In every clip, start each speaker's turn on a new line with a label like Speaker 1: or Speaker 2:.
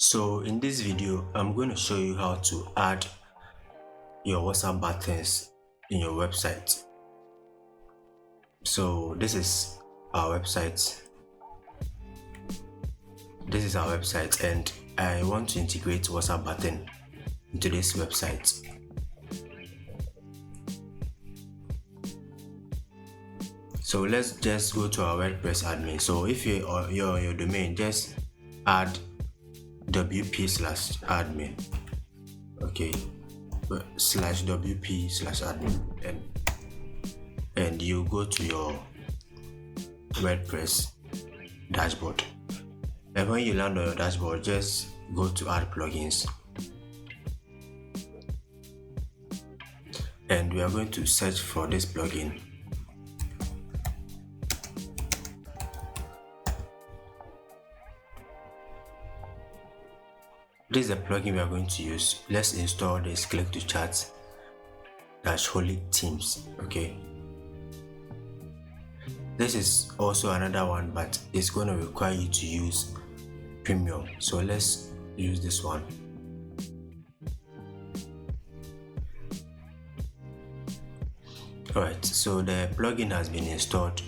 Speaker 1: So in this video, I'm going to show you how to add your WhatsApp buttons in your website. So this is our website. And I want to integrate WhatsApp button into this website. So let's just go to our WordPress admin. So if you're on your domain, just add wp/admin, okay, /wp/admin, and you go to your WordPress dashboard. And when you land on your dashboard, just go to add plugins, and we are going to search for this plugin. This is the plugin we are going to use. Let's install this. Click to chat -holy themes. Okay, this is also another one, but it's going to require you to use premium, so let's use this one. Alright, so the plugin has been installed.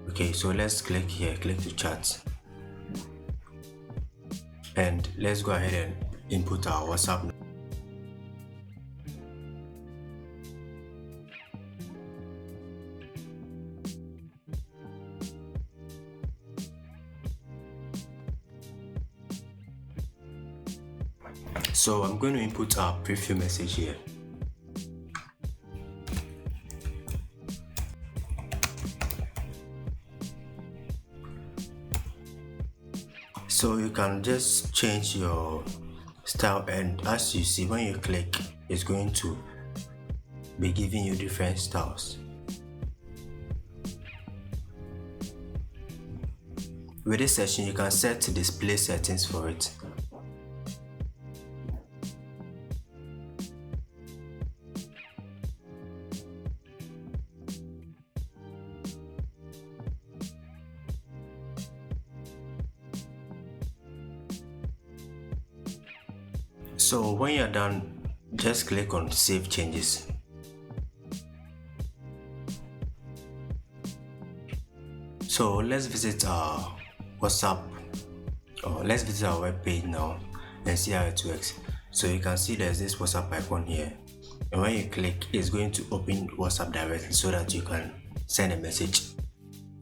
Speaker 1: Okay, so let's click here, click to chat, and let's go ahead and input our WhatsApp. So I'm going to input our preview message here. So you can just change your style, and as you see, when you click, it's going to be giving you different styles. With this section, you can set display settings for it. So when you're done, just click on save changes. So let's visit our WhatsApp, or let's visit our web page now and see how it works. So you can see there's this WhatsApp icon here, and when you click, it's going to open WhatsApp directly so that you can send a message.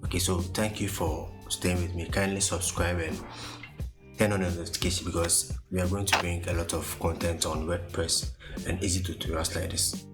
Speaker 1: Okay, so thank you for staying with me. Kindly subscribe and turn on the notification, because we are going to bring a lot of content on WordPress and easy tutorials like this.